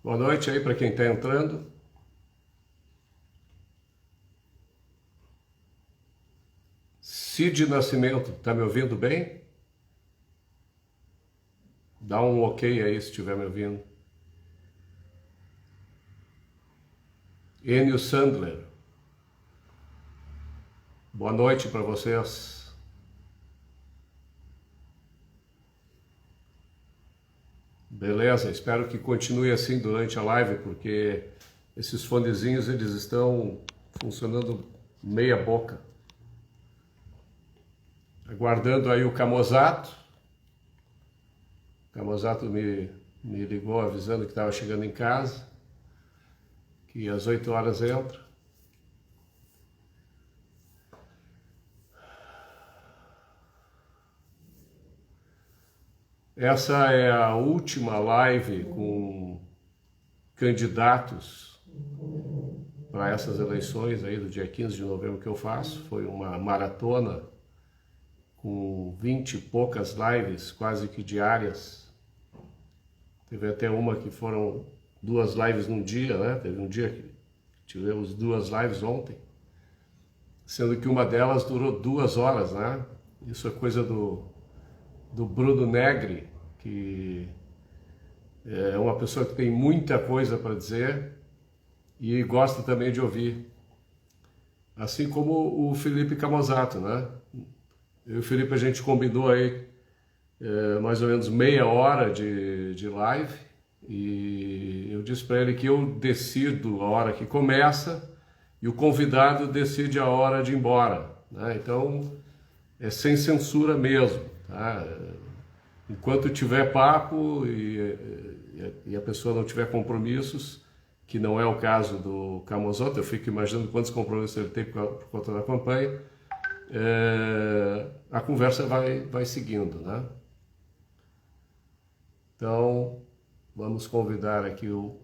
Boa noite aí para quem está entrando. Cid Nascimento, tá me ouvindo bem? Dá um ok aí se estiver me ouvindo. Enio Sandler, boa noite para vocês. Beleza, espero que continue assim durante a live, porque esses fonezinhos eles estão funcionando meia boca. Aguardando aí o Camozato. O Camozato me ligou avisando que estava chegando em casa, que às 8 horas entra. Essa é a última live com candidatos para essas eleições aí do dia 15 de novembro que eu faço. Foi uma maratona com 20 e poucas lives, quase que diárias. Teve até uma que foram 2 lives num dia, né? Teve um dia que tivemos 2 lives ontem, sendo que uma delas durou 2 horas, né? Isso é coisa do Bruno Negri, que é uma pessoa que tem muita coisa para dizer e gosta também de ouvir. Assim como o Felipe Camozato, né? Eu e o Felipe, a gente combinou aí mais ou menos meia hora de live, e eu disse para ele que eu decido a hora que começa e o convidado decide a hora de ir embora, né? Então é sem censura mesmo, tá? Enquanto tiver papo e a pessoa não tiver compromissos, que não é o caso do Camozato, eu fico imaginando quantos compromissos ele tem por conta da campanha, a conversa vai seguindo, né? Então, vamos convidar aqui o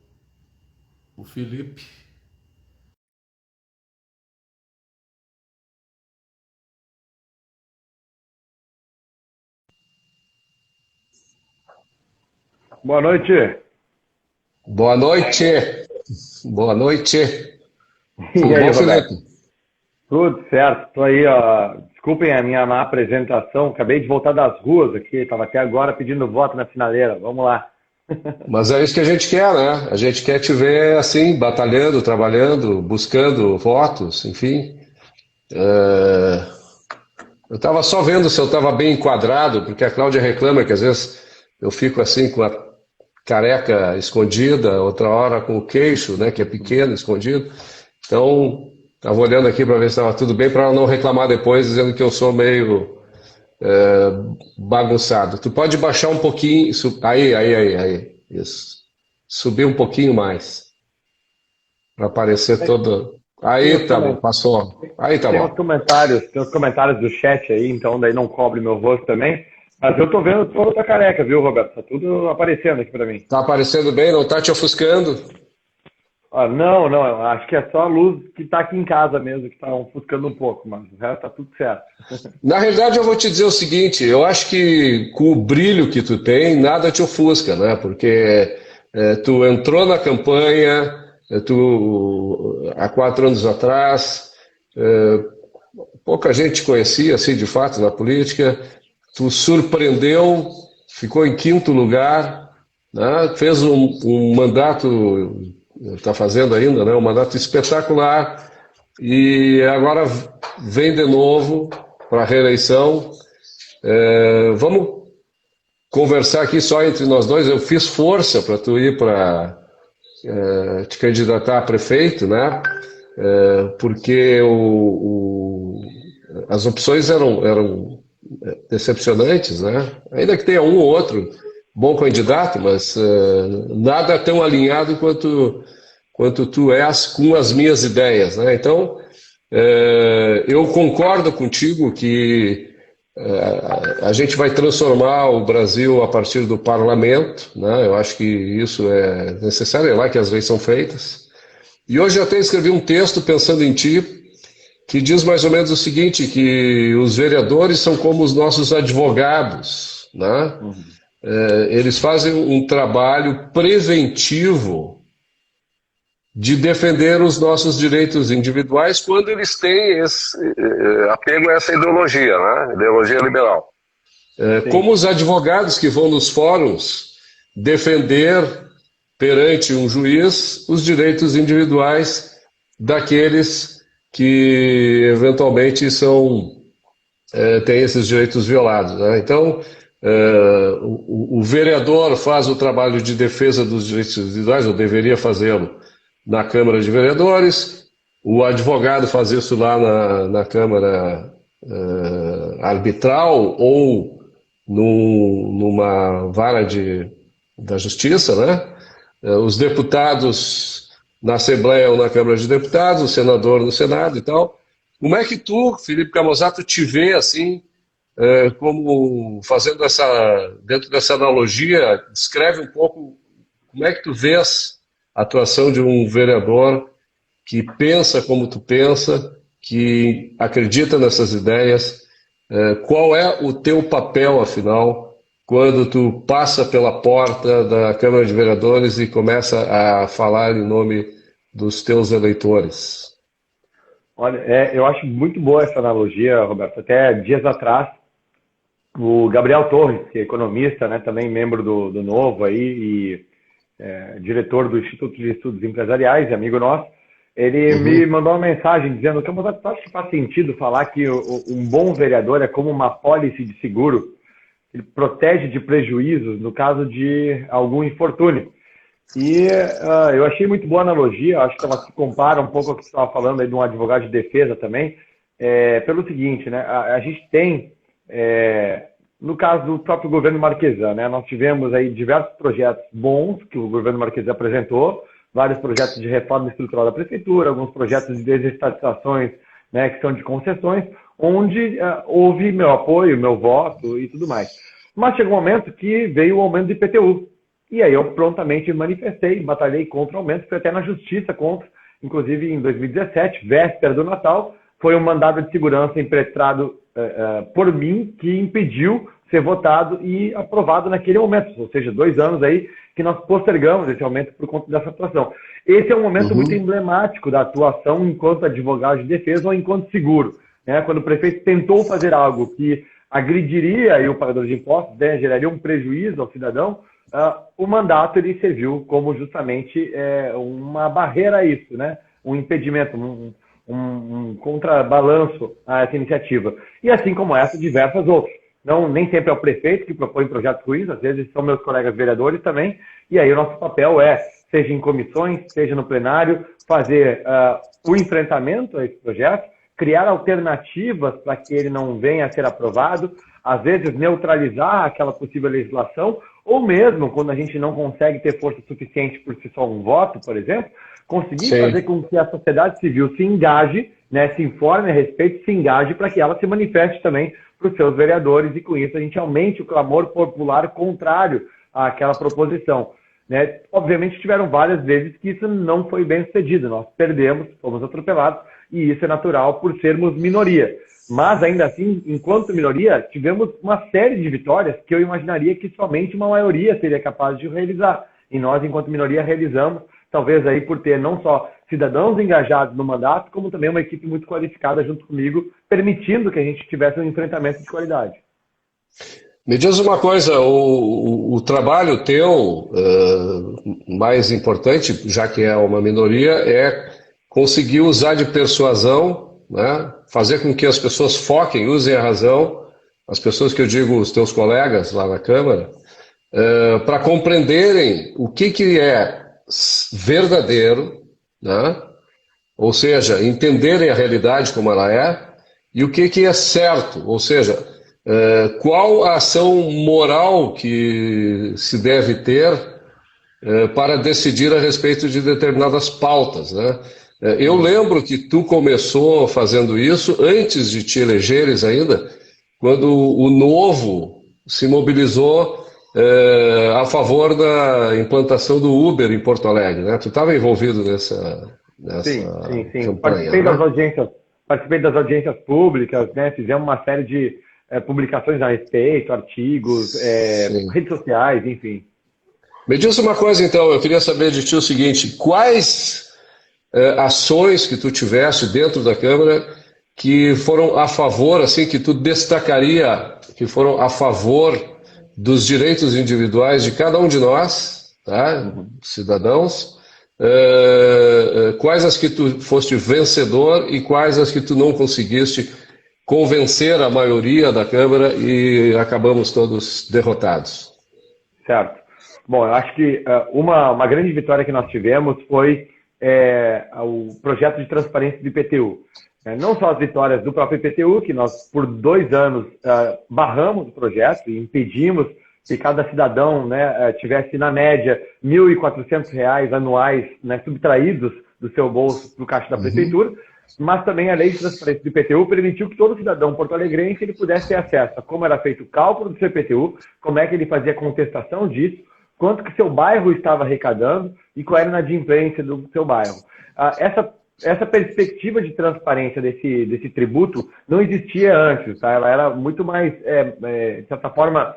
Felipe. Boa noite. Boa noite. Boa noite. E Tudo aí, bom, Roberto? Felipe? Tudo certo. Estou aí, ó. Desculpem a minha má apresentação. Acabei de voltar das ruas aqui. Estava até agora pedindo voto na finaleira. Vamos lá. Mas é isso que a gente quer, né? A gente quer te ver assim, batalhando, trabalhando, buscando votos, enfim. Eu estava só vendo se eu estava bem enquadrado, porque a Cláudia reclama que às vezes eu fico assim com a careca escondida, outra hora com o queixo, né, que é pequeno, escondido. Então, estava olhando aqui para ver se estava tudo bem, para ela não reclamar depois, dizendo que eu sou meio bagunçado. Tu pode baixar um pouquinho, aí. Isso. Subir um pouquinho mais, para aparecer todo. Tem Aí os, tá bom, comen- passou. Aí tá bom. tem os comentários do chat aí, então daí não cobre meu rosto também. Mas eu tô vendo toda a tua careca, viu, Roberto? Tá tudo aparecendo aqui para mim. Tá aparecendo bem, não tá te ofuscando? Ah, não, não, eu acho que é só a luz que tá aqui em casa mesmo, que tá ofuscando um pouco, mas o resto tá tudo certo. Na realidade, eu vou te dizer o seguinte: eu acho que com o brilho que tu tem, nada te ofusca, né? Porque tu entrou na campanha, há 4 anos atrás, é, pouca gente te conhecia, assim, de fato, na política. Tu surpreendeu, ficou em quinto lugar, né? Fez um mandato, está fazendo ainda, né? Um mandato espetacular, e agora vem de novo para a reeleição. Vamos conversar aqui só entre nós dois. Eu fiz força para tu ir para te candidatar a prefeito, né? Porque as opções eram decepcionantes, né? Ainda que tenha um ou outro bom candidato, mas nada tão alinhado quanto tu és com as minhas ideias, né? Então, eu concordo contigo que a gente vai transformar o Brasil a partir do parlamento, né? Eu acho que isso é necessário, é lá que as leis são feitas. E hoje eu até escrevi um texto pensando em ti, que diz mais ou menos o seguinte, que os vereadores são como os nossos advogados, né? Uhum. eles fazem um trabalho preventivo de defender os nossos direitos individuais quando eles têm esse apego a essa ideologia, né? Ideologia liberal. Como os advogados que vão nos fóruns defender perante um juiz os direitos individuais daqueles que eventualmente têm esses direitos violados, né? Então, o vereador faz o trabalho de defesa dos direitos individuais, ou deveria fazê-lo, na Câmara de Vereadores, o advogado faz isso lá na Câmara arbitral ou numa vara da Justiça, né? Os deputados na Assembleia ou na Câmara de Deputados, o senador no Senado e tal. Como é que tu, Felipe Camozzato, te vê assim, como fazendo dentro dessa analogia, descreve um pouco como é que tu vês a atuação de um vereador que pensa como tu pensa, que acredita nessas ideias. Qual é o teu papel, afinal, quando tu passa pela porta da Câmara de Vereadores e começa a falar em nome dos teus eleitores? Olha, eu acho muito boa essa analogia, Roberto. Até dias atrás, o Gabriel Torres, que é economista, né, também membro do Novo aí, e diretor do Instituto de Estudos Empresariais, amigo nosso, ele me mandou uma mensagem dizendo que eu acho que faz sentido falar que um bom vereador é como uma pólice de seguro, ele protege de prejuízos no caso de algum infortúnio. E eu achei muito boa a analogia, acho que ela se compara um pouco ao que você estava falando aí de um advogado de defesa também, pelo seguinte, né, a gente tem, no caso do próprio governo Marquesan, né, nós tivemos aí diversos projetos bons que o governo Marquesan apresentou, vários projetos de reforma estrutural da prefeitura, alguns projetos de desestatizações, né, que são de concessões, onde houve meu apoio, meu voto e tudo mais. Mas chegou um momento que veio o aumento do IPTU. E aí eu prontamente manifestei, batalhei contra o aumento, fui até na justiça contra, inclusive em 2017, véspera do Natal, foi um mandado de segurança impetrado por mim que impediu ser votado e aprovado naquele momento, ou seja, 2 anos aí que nós postergamos esse aumento por conta dessa atuação. Esse é um momento muito emblemático da atuação enquanto advogado de defesa ou enquanto seguro, né? Quando o prefeito tentou fazer algo que agrediria aí o pagador de impostos, né? Geraria um prejuízo ao cidadão, o mandato ele serviu como justamente uma barreira a isso, né? Um impedimento, um contrabalanço a essa iniciativa. E assim como essa, diversas outras. Não, nem sempre é o prefeito que propõe projetos ruins, às vezes são meus colegas vereadores também, e aí o nosso papel seja em comissões, seja no plenário, fazer o enfrentamento a esse projeto, criar alternativas para que ele não venha a ser aprovado, às vezes neutralizar aquela possível legislação, ou mesmo, quando a gente não consegue ter força suficiente por si só um voto, por exemplo, conseguir fazer com que a sociedade civil se engaje, né, se informe a respeito, se engaje para que ela se manifeste também para os seus vereadores e com isso a gente aumente o clamor popular contrário àquela proposição, né? Obviamente tiveram várias vezes que isso não foi bem sucedido, nós perdemos, fomos atropelados e isso é natural por sermos minoria. Mas ainda assim, enquanto minoria, tivemos uma série de vitórias que eu imaginaria que somente uma maioria seria capaz de realizar. E nós, enquanto minoria, realizamos, talvez aí por ter não só cidadãos engajados no mandato, como também uma equipe muito qualificada junto comigo, permitindo que a gente tivesse um enfrentamento de qualidade. Me diz uma coisa, o trabalho teu mais importante, já que é uma minoria, é conseguir usar de persuasão, né? Fazer com que as pessoas foquem, usem a razão, as pessoas que eu digo, os teus colegas lá na Câmara, para compreenderem o que é verdadeiro, né? Ou seja, entenderem a realidade como ela é, e o que é certo, ou seja, qual a ação moral que se deve ter para decidir a respeito de determinadas pautas, né? Eu lembro que tu começou fazendo isso antes de te elegeres ainda, quando o Novo se mobilizou a favor da implantação do Uber em Porto Alegre, né? Tu estava envolvido nessa Sim. campanha, Participei né? das audiências públicas, né? Fizemos uma série de publicações a respeito, artigos, redes sociais, enfim. Me diz uma coisa, então, eu queria saber de ti o seguinte, quais ações que tu tivesse dentro da Câmara que foram a favor, assim, que tu destacaria, que foram a favor dos direitos individuais de cada um de nós, tá? Cidadãos, quais as que tu foste vencedor e quais as que tu não conseguiste convencer a maioria da Câmara e acabamos todos derrotados? Certo. Bom, eu acho que uma grande vitória que nós tivemos foi o projeto de transparência do IPTU. Não só as vitórias do próprio IPTU, que nós por 2 anos barramos o projeto e impedimos que cada cidadão, né, tivesse na média R$ 1.400 anuais, né, subtraídos do seu bolso para o caixa da prefeitura, mas também a lei de transparência do IPTU permitiu que todo cidadão porto-alegrense ele pudesse ter acesso a como era feito o cálculo do seu IPTU, como é que ele fazia a contestação disso, quanto que seu bairro estava arrecadando e qual era a inadimplência do seu bairro. Essa perspectiva de transparência desse tributo não existia antes, tá? Ela era muito mais, de certa forma,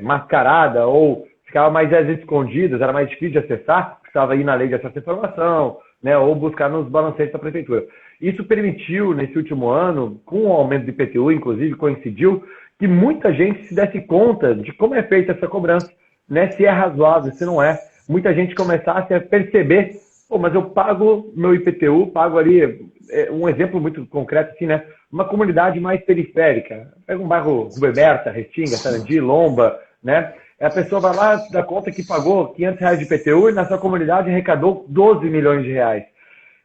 mascarada ou ficava mais às escondidas, era mais difícil de acessar, precisava ir na lei de acesso à informação, né, ou buscar nos balancetes da prefeitura. Isso permitiu, nesse último ano, com o aumento do IPTU, inclusive, coincidiu, que muita gente se desse conta de como é feita essa cobrança, né, se é razoável, se não é. Muita gente começasse a perceber, pô, mas eu pago meu IPTU, pago ali, um exemplo muito concreto, assim, né, uma comunidade mais periférica, pega um bairro Rua Berta, Restinga, Sarandi, Lomba, né, a pessoa vai lá, dá conta que pagou R$ 500 de IPTU e na sua comunidade arrecadou 12 milhões de reais.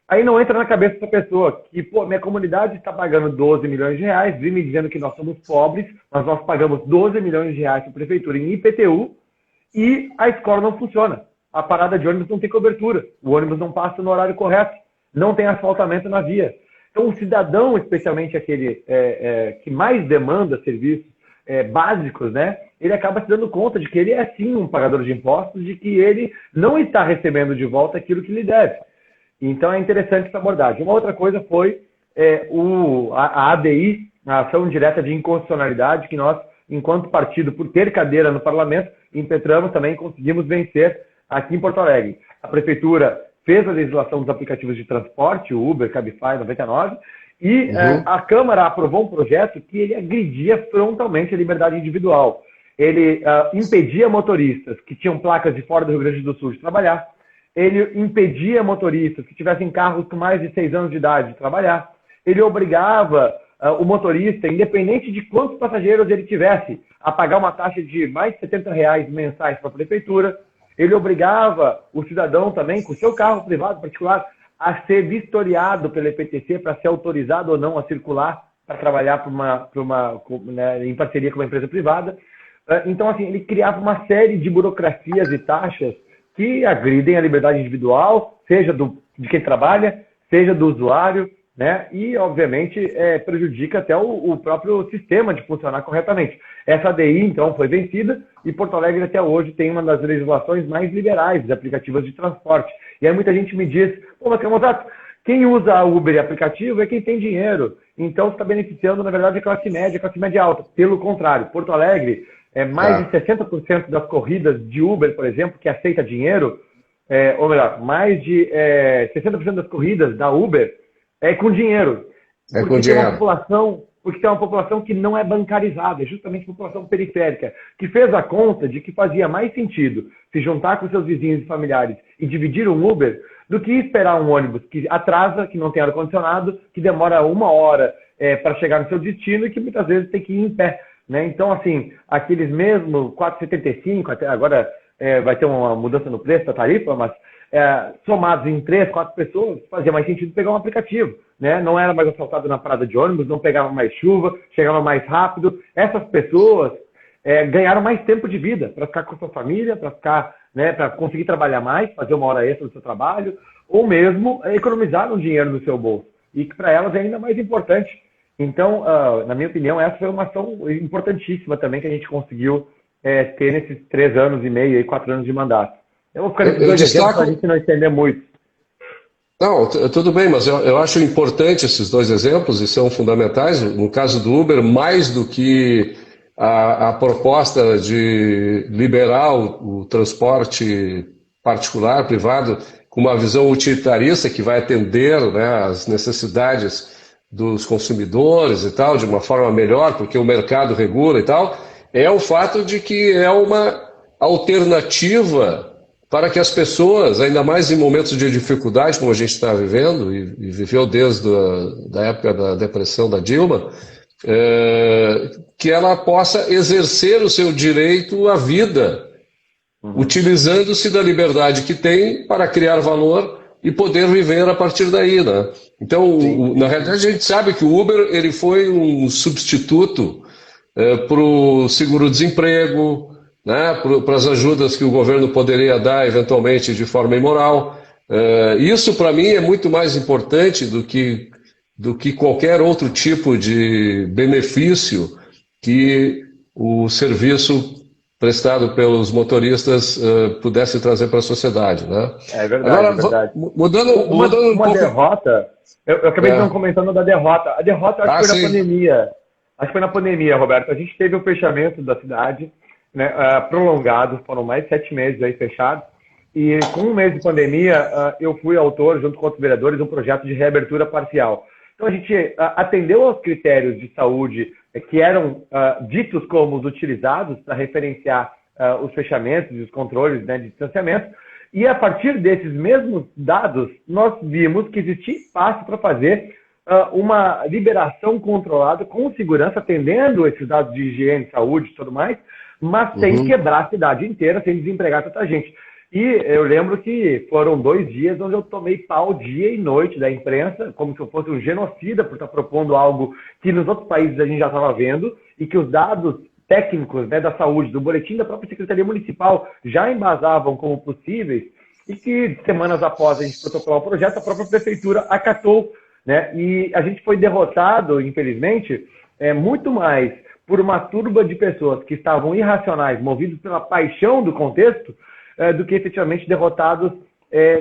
Aí não entra na cabeça da pessoa que, pô, minha comunidade está pagando 12 milhões de reais, vem me dizendo que nós somos pobres, mas nós pagamos 12 milhões de reais para a prefeitura em IPTU e a escola não funciona. A parada de ônibus não tem cobertura, o ônibus não passa no horário correto, não tem asfaltamento na via. Então o cidadão, especialmente aquele que mais demanda serviços básicos, né, ele acaba se dando conta de que ele é sim um pagador de impostos, de que ele não está recebendo de volta aquilo que lhe deve. Então é interessante essa abordagem. Uma outra coisa foi a ADI, a Ação Direta de Inconstitucionalidade, que nós, enquanto partido, por ter cadeira no parlamento, impetramos também, conseguimos vencer aqui em Porto Alegre. A prefeitura fez a legislação dos aplicativos de transporte, o Uber, Cabify, 99, e a Câmara aprovou um projeto que ele agredia frontalmente a liberdade individual. Ele impedia motoristas que tinham placas de fora do Rio Grande do Sul de trabalhar, ele impedia motoristas que tivessem carros com mais de 6 anos de idade de trabalhar, ele obrigava o motorista, independente de quantos passageiros ele tivesse, a pagar uma taxa de mais de R$ 70 mensais para a prefeitura, ele obrigava o cidadão também, com o seu carro privado particular, a ser vistoriado pela EPTC para ser autorizado ou não a circular para trabalhar né, em parceria com uma empresa privada. Então, assim, ele criava uma série de burocracias e taxas que agridem a liberdade individual, seja de quem trabalha, seja do usuário, né? E, obviamente, prejudica até o próprio sistema de funcionar corretamente. Essa ADI, então, foi vencida e Porto Alegre até hoje tem uma das legislações mais liberais de aplicativos de transporte. E aí muita gente me diz, pô, mas Camozato, quem usa Uber e aplicativo é quem tem dinheiro. Então, está beneficiando, na verdade, a classe média alta. Pelo contrário, Porto Alegre, mais de 60% das corridas de Uber, por exemplo, que aceita dinheiro, ou melhor, mais de 60% das corridas da Uber é com dinheiro. Porque tem uma população que não é bancarizada, é justamente a população periférica, que fez a conta de que fazia mais sentido se juntar com seus vizinhos e familiares e dividir um Uber do que esperar um ônibus que atrasa, que não tem ar-condicionado, que demora 1 hora para chegar no seu destino e que muitas vezes tem que ir em pé. Né? Então, assim, aqueles mesmo 4,75, até agora vai ter uma mudança no preço da tarifa, mas somados em 3, 4 pessoas, fazia mais sentido pegar um aplicativo. Né? Não era mais assaltado na parada de ônibus, não pegava mais chuva, chegava mais rápido. Essas pessoas ganharam mais tempo de vida para ficar com a sua família, para ficar, né, para conseguir trabalhar mais, fazer 1 hora extra do seu trabalho, ou mesmo economizar um dinheiro no seu bolso. E que para elas é ainda mais importante. Então, na minha opinião, essa foi uma ação importantíssima também que a gente conseguiu ter nesses 3 anos e meio, 4 anos de mandato. Eu vou ficar nesses 2 exemplos para a gente não entender muito. Não, tudo bem, mas eu acho importante esses dois exemplos e são fundamentais. No caso do Uber, mais do que a proposta de liberar o transporte particular, privado, com uma visão utilitarista que vai atender, né, às necessidades dos consumidores e tal, de uma forma melhor, porque o mercado regula e tal, é o fato de que é uma alternativa para que as pessoas, ainda mais em momentos de dificuldade, como a gente está vivendo, e viveu desde a época da depressão da Dilma, que ela possa exercer o seu direito à vida, utilizando-se da liberdade que tem para criar valor e poder viver a partir daí, né? Então, na realidade, a gente sabe que o Uber ele foi um substituto para o seguro-desemprego, né, para as ajudas que o governo poderia dar eventualmente de forma imoral. Isso para mim é muito mais importante do que qualquer outro tipo de benefício que o serviço prestado pelos motoristas pudesse trazer para a sociedade, né? É verdade, Agora, é verdade. mudando um Uma pouco... derrota, eu acabei não comentando da derrota. A derrota acho que foi sim. na pandemia. Acho que foi na pandemia, Roberto. A gente teve o fechamento da cidade, né, prolongado, foram mais de 7 meses aí fechados. E com um mês de pandemia, eu fui autor, junto com outros vereadores, de um projeto de reabertura parcial. Então a gente atendeu aos critérios de saúde que eram ditos como os utilizados para referenciar os fechamentos e os controles, né, de distanciamento. E a partir desses mesmos dados, nós vimos que existia espaço para fazer uma liberação controlada com segurança, atendendo esses dados de higiene, saúde e tudo mais, mas sem quebrar a cidade inteira, sem desempregar tanta gente. E eu lembro que foram 2 dias onde eu tomei pau dia e noite da imprensa, como se eu fosse um genocida por estar propondo algo que nos outros países a gente já estava vendo, e que os dados técnicos, né, da saúde, do boletim da própria Secretaria Municipal já embasavam como possíveis, e que semanas após a gente protocolar o projeto, a própria Prefeitura acatou, né? E a gente foi derrotado, infelizmente, muito mais por uma turba de pessoas que estavam irracionais, movidos pela paixão do contexto, do que efetivamente derrotados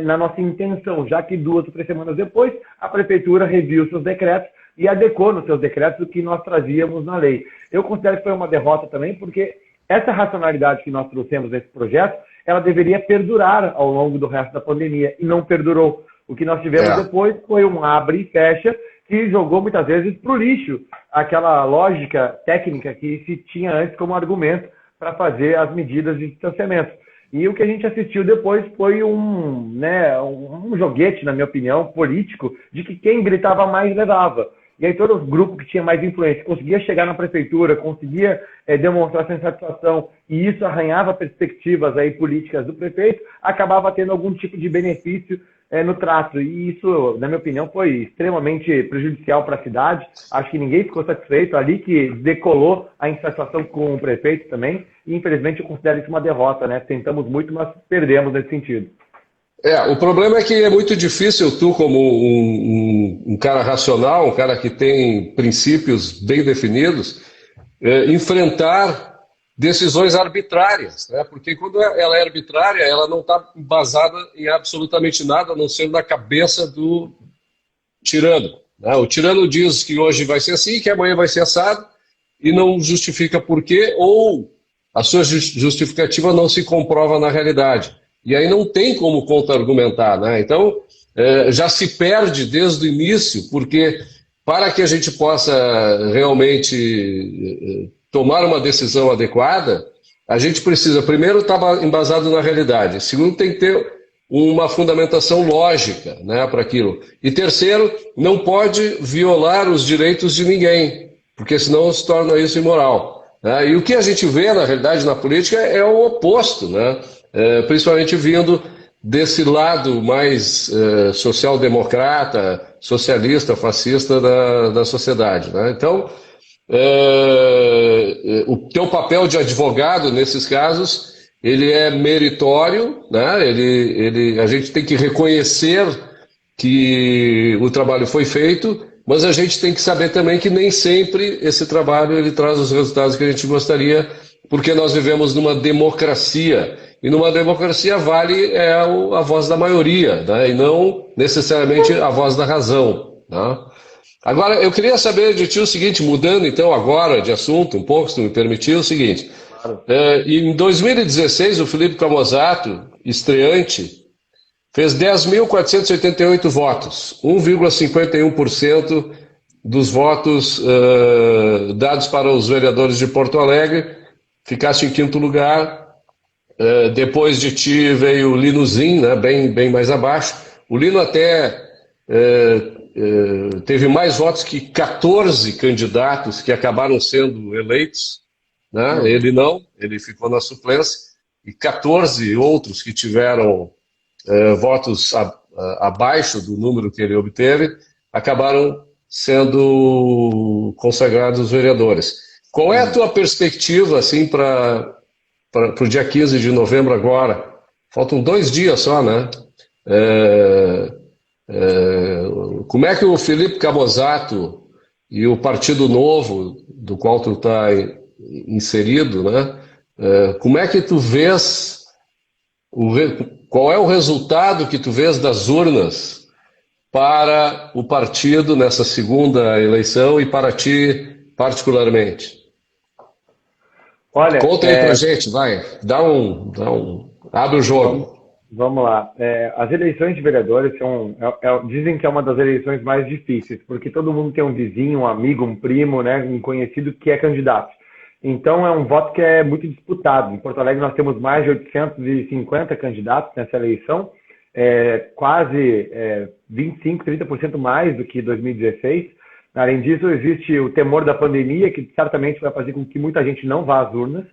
na nossa intenção, já que 2 ou 3 semanas depois, a Prefeitura reviu seus decretos e adequou nos seus decretos o que nós trazíamos na lei. Eu considero que foi uma derrota também, porque essa racionalidade que nós trouxemos nesse projeto, ela deveria perdurar ao longo do resto da pandemia, e não perdurou. O que nós tivemos depois foi um abre e fecha, que jogou muitas vezes para o lixo aquela lógica técnica que se tinha antes como argumento para fazer as medidas de distanciamento. E o que a gente assistiu depois foi um joguete, na minha opinião, político, de que quem gritava mais levava. E aí todo o grupo que tinha mais influência conseguia chegar na prefeitura, conseguia demonstrar sua insatisfação, e isso arranhava perspectivas aí políticas do prefeito, acabava tendo algum tipo de benefício no trato. E isso, na minha opinião, foi extremamente prejudicial para a cidade. Acho que ninguém ficou satisfeito, ali que decolou a insatisfação com o prefeito também. E infelizmente eu considero isso uma derrota, né? Tentamos muito, mas perdemos nesse sentido. O problema é que é muito difícil tu, como um cara racional, um cara que tem princípios bem definidos, enfrentar decisões arbitrárias, né? Porque quando ela é arbitrária, ela não está embasada em absolutamente nada, a não ser na cabeça do tirano, né? O tirano diz que hoje vai ser assim, que amanhã vai ser assado, e não justifica por quê, ou a sua justificativa não se comprova na realidade. E aí não tem como contra-argumentar, né? Então, já se perde desde o início, porque para que a gente possa realmente tomar uma decisão adequada, a gente precisa, primeiro, estar embasado na realidade. Segundo, tem que ter uma fundamentação lógica, né, para aquilo. E terceiro, não pode violar os direitos de ninguém, porque senão se torna isso imoral, né? E o que a gente vê, na realidade, na política é o oposto, né? Principalmente vindo desse lado mais social-democrata, socialista, fascista da sociedade, né? Então, o teu papel de advogado nesses casos, ele é meritório, né? A gente tem que reconhecer que o trabalho foi feito, mas a gente tem que saber também que nem sempre esse trabalho ele traz os resultados que a gente gostaria, porque nós vivemos numa democracia. E numa democracia vale a voz da maioria, né? E não necessariamente a voz da razão. Né? Agora, eu queria saber de ti o seguinte, mudando então agora de assunto um pouco, se tu me permitir, o seguinte. Claro. Em 2016, o Felipe Camozato, estreante, fez 10.488 votos, 1,51% dos votos dados para os vereadores de Porto Alegre. Ficaste em quinto lugar. Depois de ti veio o Linozinho, né, bem mais abaixo. O Lino até teve mais votos que 14 candidatos que acabaram sendo eleitos. Né? Ele não, ele ficou na suplência. E 14 outros que tiveram votos abaixo do número que ele obteve acabaram sendo consagrados vereadores. Qual é a tua perspectiva assim, para o dia 15 de novembro agora? Faltam 2 dias só, né? Como é que o Felipe Camozato e o Partido Novo, do qual tu está inserido, né? Como é que tu vês, qual é o resultado que tu vês das urnas para o partido nessa segunda eleição e para ti particularmente? Olha, Conta aí pra gente, vai. Abre o jogo. Vamos lá. As eleições de vereadores dizem que é uma das eleições mais difíceis, porque todo mundo tem um vizinho, um amigo, um primo, né, um conhecido que é candidato. Então é um voto que é muito disputado. Em Porto Alegre nós temos mais de 850 candidatos nessa eleição, quase 25, 30% mais do que 2016. Além disso, existe o temor da pandemia, que certamente vai fazer com que muita gente não vá às urnas,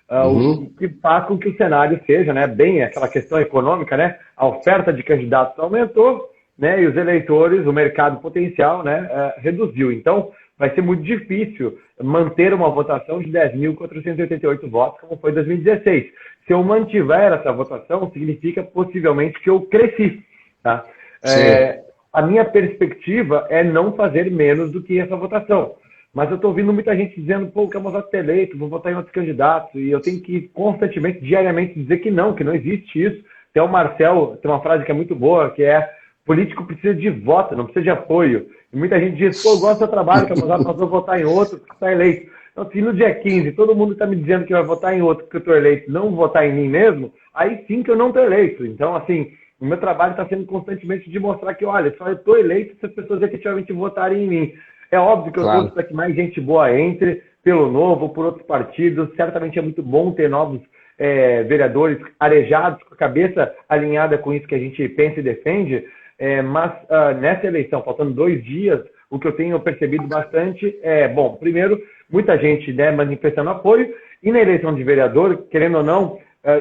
o que faz com que o cenário seja, né, bem aquela questão econômica, né, a oferta de candidatos aumentou, né, e os eleitores, o mercado potencial, né, reduziu. Então, vai ser muito difícil manter uma votação de 10.488 votos, como foi em 2016. Se eu mantiver essa votação, significa possivelmente que eu cresci. Tá? A minha perspectiva é não fazer menos do que essa votação. Mas eu estou ouvindo muita gente dizendo, pô, o Camozato é eleito, vou votar em outros candidatos, e eu tenho que constantemente, diariamente, dizer que não existe isso. Tem o Marcel, tem uma frase que é muito boa, que é: político precisa de voto, não precisa de apoio. E muita gente diz, pô, eu gosto do seu trabalho, Camozato, mas vou votar em outro porque está eleito. Então, se no dia 15 todo mundo está me dizendo que vai votar em outro porque eu estou eleito, não votar em mim mesmo, aí sim que eu não estou eleito. Então, assim, o meu trabalho está sendo constantemente de mostrar que, olha, só eu estou eleito se as pessoas efetivamente votarem em mim. É óbvio que eu torço para que mais gente boa entre, pelo Novo, por outros partidos. Certamente é muito bom ter novos vereadores arejados, com a cabeça alinhada com isso que a gente pensa e defende. Mas nessa eleição, faltando 2 dias, o que eu tenho percebido bastante bom, primeiro, muita gente, né, manifestando apoio, e na eleição de vereador, querendo ou não,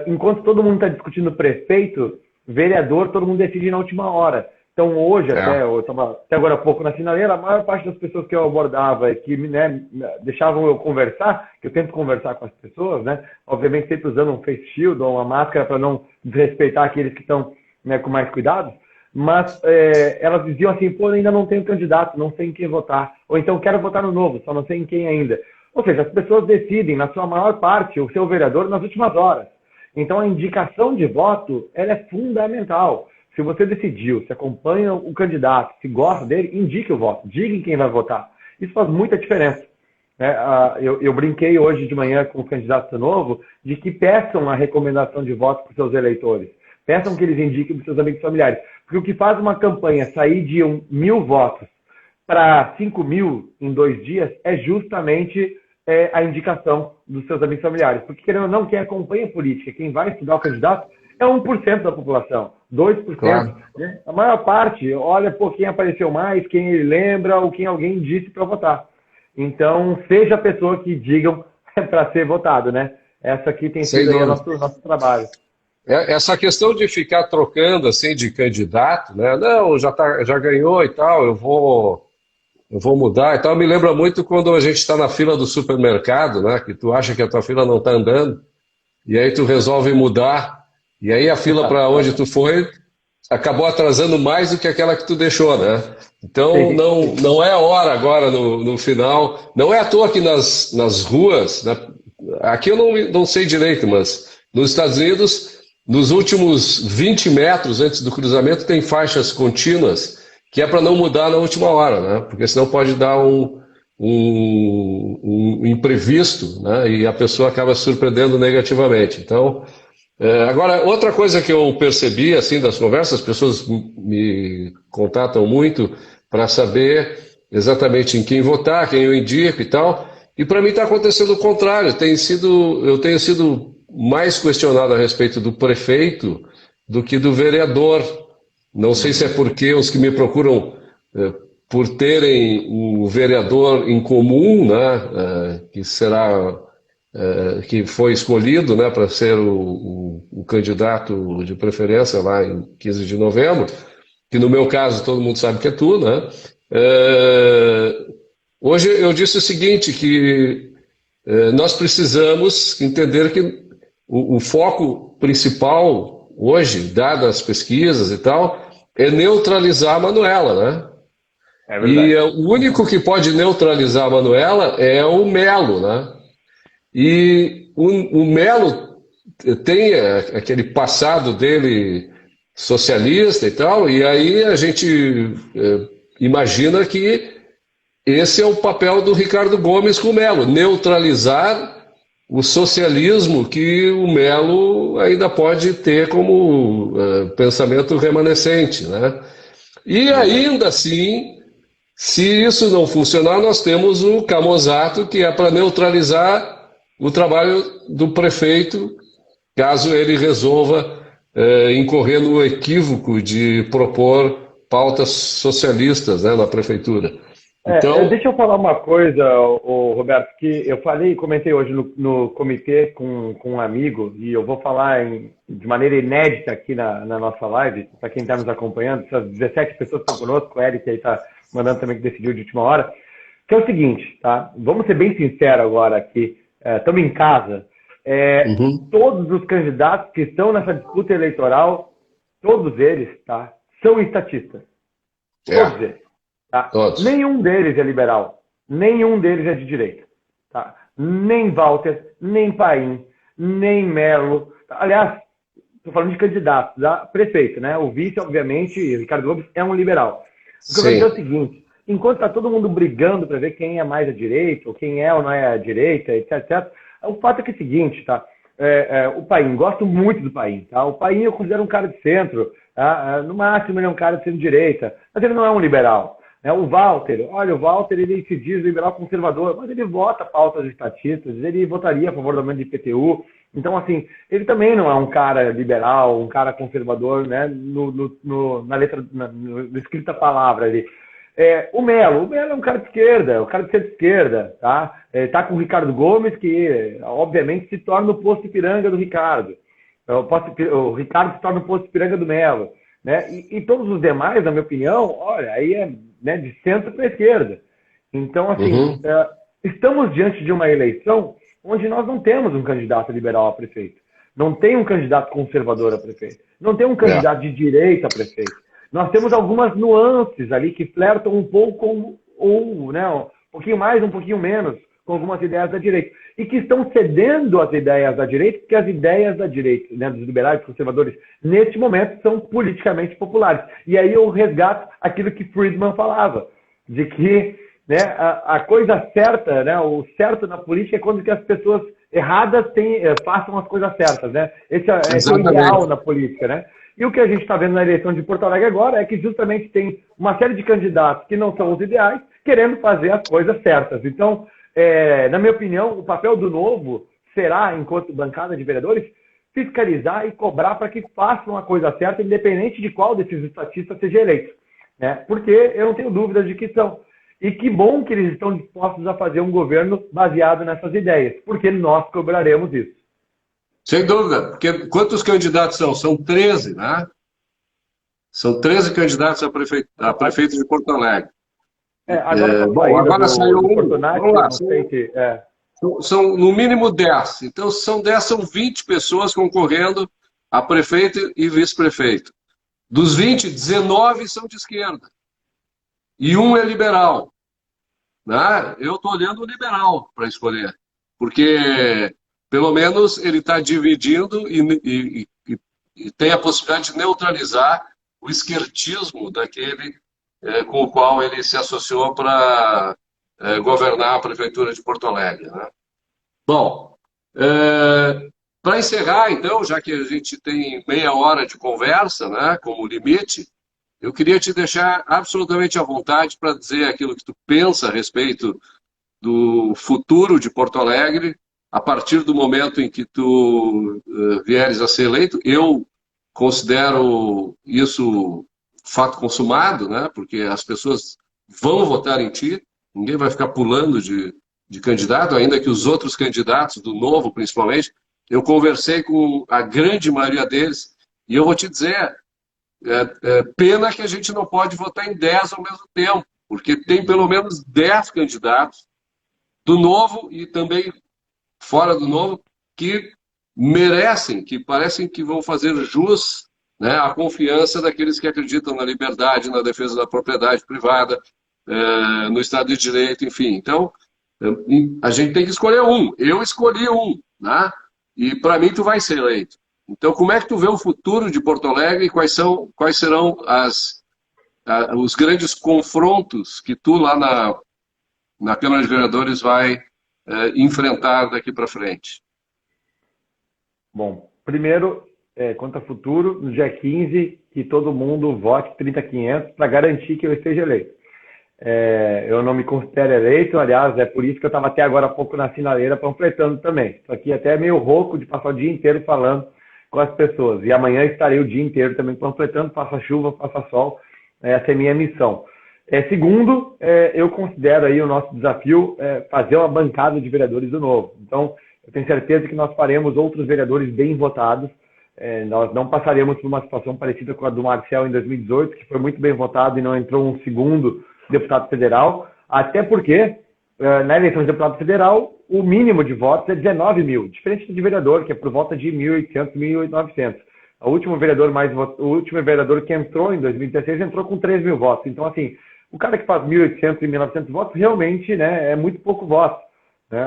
enquanto todo mundo está discutindo prefeito, vereador, todo mundo decide na última hora. Então hoje, até agora há pouco na sinaleira, a maior parte das pessoas que eu abordava e que, né, deixavam eu conversar, que eu tento conversar com as pessoas, né, obviamente sempre usando um face shield ou uma máscara para não desrespeitar aqueles que estão, né, com mais cuidado, mas elas diziam assim, pô, ainda não tenho candidato, não sei em quem votar, ou então quero votar no Novo, só não sei em quem ainda. Ou seja, as pessoas decidem, na sua maior parte, o seu vereador nas últimas horas. Então a indicação de voto, ela é fundamental. Se você decidiu, se acompanha o candidato, se gosta dele, indique o voto, diga em quem vai votar. Isso faz muita diferença. Eu brinquei hoje de manhã com o candidato do Novo de que peçam a recomendação de voto para os seus eleitores. Peçam que eles indiquem para os seus amigos familiares. Porque o que faz uma campanha sair de 1.000 votos para 5.000 em 2 dias é justamente a indicação dos seus amigos familiares. Porque, querendo ou não, quem acompanha a política, quem vai estudar o candidato, é 1% da população, 2%. Claro. Né? A maior parte, olha por quem apareceu mais, quem ele lembra ou quem alguém disse para votar. Então, seja a pessoa que digam para ser votado, né? Essa aqui tem sido aí o nosso trabalho. Essa questão de ficar trocando assim de candidato, né? Não, já ganhou e tal, eu vou mudar e tal. Me lembra muito quando a gente está na fila do supermercado, né? Que tu acha que a tua fila não está andando, e aí tu resolve mudar. E aí a fila para onde tu foi acabou atrasando mais do que aquela que tu deixou, né? Então não é a hora agora no final. Não é à toa que nas ruas, né, aqui eu não sei direito, mas nos Estados Unidos, nos últimos 20 metros antes do cruzamento, tem faixas contínuas, que é para não mudar na última hora, né? Porque senão pode dar um imprevisto, né? E a pessoa acaba se surpreendendo negativamente. Então, agora, outra coisa que eu percebi, assim, das conversas, as pessoas me contatam muito para saber exatamente em quem votar, quem eu indico e tal, e para mim está acontecendo o contrário. Eu tenho sido mais questionado a respeito do prefeito do que do vereador. Não sei se é porque os que me procuram por terem o vereador em comum, né, que foi escolhido, né, para ser o candidato de preferência lá em 15 de novembro, que no meu caso todo mundo sabe que é tu, né? Hoje eu disse o seguinte, que nós precisamos entender que o foco principal hoje, dadas as pesquisas e tal, é neutralizar a Manuela, né? É verdade. E o único que pode neutralizar a Manuela é o Melo, né? E o Melo tem aquele passado dele socialista e tal, e aí a gente imagina que esse é o papel do Ricardo Gomes com o Melo, neutralizar o socialismo que o Melo ainda pode ter como pensamento remanescente, né? E ainda assim, se isso não funcionar, nós temos o Camozato, que é para neutralizar o trabalho do prefeito, caso ele resolva incorrer no equívoco de propor pautas socialistas, né, na prefeitura. Então, Deixa eu falar uma coisa, Roberto, que eu comentei hoje no comitê com um amigo, e eu vou falar de maneira inédita aqui na nossa live, para quem está nos acompanhando, essas 17 pessoas que estão conosco, o Eric aí está mandando também que decidiu de última hora, que é o seguinte, tá? Vamos ser bem sinceros agora aqui, estamos em casa, todos os candidatos que estão nessa disputa eleitoral, todos eles, tá, são estatistas. Todos eles. Tá? Todos. Nenhum deles é liberal, nenhum deles é de direita. Tá? Nem Walter, nem Paim, nem Melo. Aliás, estou falando de candidatos a prefeito, né? O vice, obviamente, Ricardo Gomes, é um liberal. O que eu quero dizer é o seguinte, enquanto está todo mundo brigando para ver quem é mais à direita, ou quem é ou não é à direita, etc, etc, o fato é que é o seguinte, tá? O Paim, gosto muito do Paim, tá? O Paim eu considero um cara de centro, tá? No máximo ele é um cara de centro-direita, mas ele não é um liberal. O Walter, olha, o Walter ele se diz liberal conservador, mas ele vota pautas estatistas, ele votaria a favor do aumento de IPTU. Então, assim, ele também não é um cara liberal, um cara conservador, né, na letra, no escrita palavra ali. O Melo é um cara de esquerda, um cara de centro-esquerda, tá? Tá com o Ricardo Gomes, que obviamente se torna o posto Ipiranga do Ricardo. O Ricardo se torna o posto Ipiranga do Melo. Né? E todos os demais, na minha opinião, olha, aí é, né, de centro para a esquerda. Então, assim, estamos diante de uma eleição onde nós não temos um candidato liberal a prefeito. Não tem um candidato conservador a prefeito. Não tem um candidato de direita a prefeito. Nós temos algumas nuances ali que flertam um pouco ou né, um pouquinho mais, um pouquinho menos com algumas ideias da direita. E que estão cedendo às ideias da direita, porque as ideias da direita, né, dos liberais, conservadores, neste momento, são politicamente populares. E aí eu resgato aquilo que Friedman falava, de que, né, a coisa certa, né, o certo na política é quando que as pessoas erradas façam as coisas certas. Né? Esse é o ideal na política. Né? E o que a gente está vendo na eleição de Porto Alegre agora é que justamente tem uma série de candidatos que não são os ideais, querendo fazer as coisas certas. Então, na minha opinião, o papel do Novo será, enquanto bancada de vereadores, fiscalizar e cobrar para que façam a coisa certa, independente de qual desses estatistas seja eleito. Né? Porque eu não tenho dúvidas de que são. E que bom que eles estão dispostos a fazer um governo baseado nessas ideias, porque nós cobraremos isso. Sem dúvida, porque quantos candidatos são? São 13, né? São 13 candidatos a prefeito de Porto Alegre. Agora saiu um. Fortunati, Vamos lá, não sei se, são no mínimo 10. Então, são 10, são 20 pessoas concorrendo a prefeito e vice-prefeito. Dos 20, 19 são de esquerda. E um é liberal. Né? Eu estou olhando o liberal para escolher. Porque pelo menos ele está dividindo e tem a possibilidade de neutralizar o esquertismo daquele com o qual ele se associou para governar a Prefeitura de Porto Alegre. Né? Bom, para encerrar, então, já que a gente tem meia hora de conversa, né, como limite, eu queria te deixar absolutamente à vontade para dizer aquilo que tu pensa a respeito do futuro de Porto Alegre, a partir do momento em que tu vieres a ser eleito. Eu considero isso fato consumado, né? Porque as pessoas vão votar em ti, ninguém vai ficar pulando de candidato, ainda que os outros candidatos, do Novo principalmente, eu conversei com a grande maioria deles, e eu vou te dizer, pena que a gente não pode votar em 10 ao mesmo tempo, porque tem pelo menos 10 candidatos do Novo e também fora do Novo que merecem, que parecem que vão fazer jus, né, à confiança daqueles que acreditam na liberdade, na defesa da propriedade privada, no Estado de Direito, enfim. Então, a gente tem que escolher um. Eu escolhi um, né? E para mim tu vai ser eleito. Então, como é que tu vê o futuro de Porto Alegre e quais serão os grandes confrontos que tu lá na Câmara de Vereadores vai enfrentar daqui para frente? Bom, primeiro, quanto ao futuro, no dia 15, que todo mundo vote 30.500 para garantir que eu esteja eleito. Eu não me considero eleito, aliás, é por isso que eu estava até agora há pouco na sinaleira panfletando também. Isso aqui até é meio rouco de passar o dia inteiro falando com as pessoas. E amanhã estarei o dia inteiro também panfletando, faça chuva, faça sol. Essa é a minha missão. Segundo, eu considero aí o nosso desafio fazer uma bancada de vereadores do Novo. Então, eu tenho certeza que nós faremos outros vereadores bem votados. Nós não passaremos por uma situação parecida com a do Marcel em 2018, que foi muito bem votado e não entrou um segundo deputado federal, até porque na eleição de deputado federal o mínimo de votos é 19 mil, diferente de vereador, que é por volta de 1.800, 1.900. O último vereador que entrou em 2016 entrou com 3 mil votos. Então, assim, o cara que faz 1.800 e 1.900 votos realmente, né, é muito pouco voto. Né?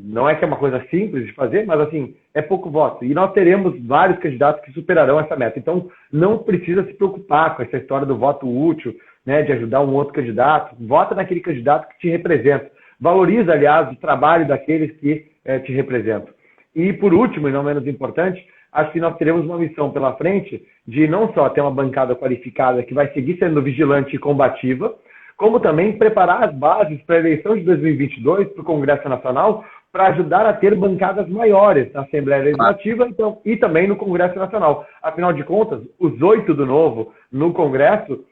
Não é que é uma coisa simples de fazer, mas assim, é pouco voto. E nós teremos vários candidatos que superarão essa meta. Então, não precisa se preocupar com essa história do voto útil, né, de ajudar um outro candidato. Vota naquele candidato que te representa. Valoriza, aliás, o trabalho daqueles que te representam. E, por último, e não menos importante, acho que nós teremos uma missão pela frente de não só ter uma bancada qualificada que vai seguir sendo vigilante e combativa, como também preparar as bases para a eleição de 2022, para o Congresso Nacional, para ajudar a ter bancadas maiores na Assembleia Legislativa e também no Congresso Nacional. Afinal de contas, os 8 do Novo no Congresso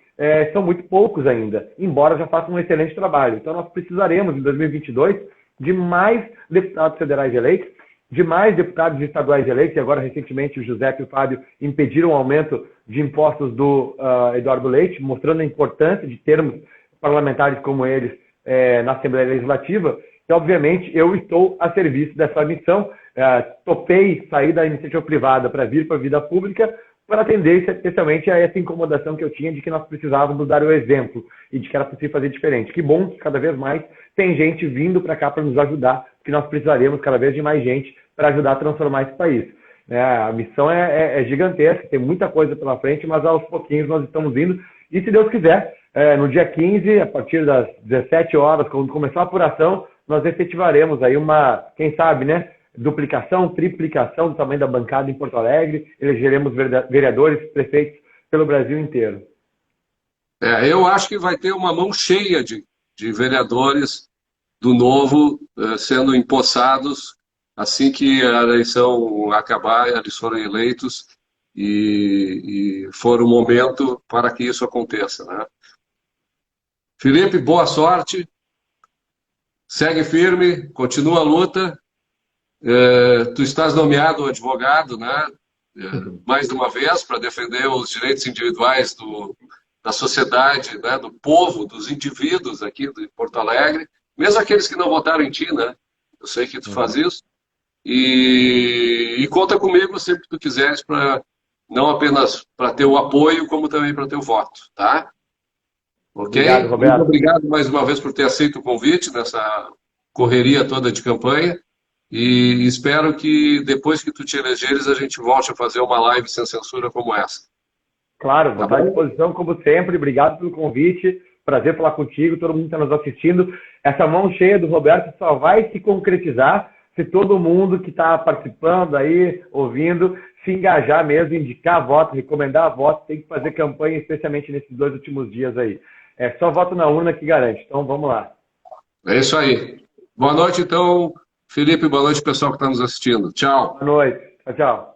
são muito poucos ainda, embora já façam um excelente trabalho. Então nós precisaremos, em 2022, de mais deputados federais eleitos, de mais deputados estaduais eleitos, e agora recentemente o José e o Fábio impediram o aumento de impostos do Eduardo Leite, mostrando a importância de termos parlamentares como eles na Assembleia Legislativa. E, obviamente, eu estou a serviço dessa missão. Topei sair da iniciativa privada para vir para a vida pública para atender especialmente a essa incomodação que eu tinha de que nós precisávamos dar o exemplo e de que era possível fazer diferente. Que bom que cada vez mais tem gente vindo para cá para nos ajudar, que nós precisaremos cada vez de mais gente para ajudar a transformar esse país. A missão é gigantesca, tem muita coisa pela frente, mas aos pouquinhos nós estamos indo. E se Deus quiser, no dia 15, a partir das 17 horas, quando começar a apuração, nós efetivaremos aí quem sabe, né, duplicação, triplicação do tamanho da bancada em Porto Alegre, elegeremos vereadores, prefeitos pelo Brasil inteiro. Eu acho que vai ter uma mão cheia de vereadores do Novo sendo empossados assim que a eleição acabar, eles forem eleitos e for o momento para que isso aconteça, né? Felipe, boa sorte, segue firme, continua a luta. Tu estás nomeado advogado, né? Mais de uma vez, para defender os direitos individuais da sociedade, né? Do povo, dos indivíduos aqui de Porto Alegre, mesmo aqueles que não votaram em ti, né? Eu sei que tu faz isso. E conta comigo sempre que tu quiseres, não apenas para ter o apoio, como também para ter o voto, tá? Ok? Obrigado, Roberto. Muito obrigado mais uma vez por ter aceito o convite nessa correria toda de campanha. E espero que depois que tu te elegeres, a gente volte a fazer uma live sem censura como essa. Claro, vou Tá estar à bom? disposição, como sempre. Obrigado pelo convite. Prazer falar contigo, todo mundo que está nos assistindo. Essa mão cheia do Roberto só vai se concretizar se todo mundo que está participando aí, ouvindo, se engajar mesmo, indicar voto, recomendar voto, tem que fazer campanha, especialmente nesses 2 últimos dias aí. É só voto na urna que garante. Então vamos lá. É isso aí. Boa noite, então, Felipe. Boa noite, pessoal que está nos assistindo. Tchau. Boa noite. Tchau, tchau.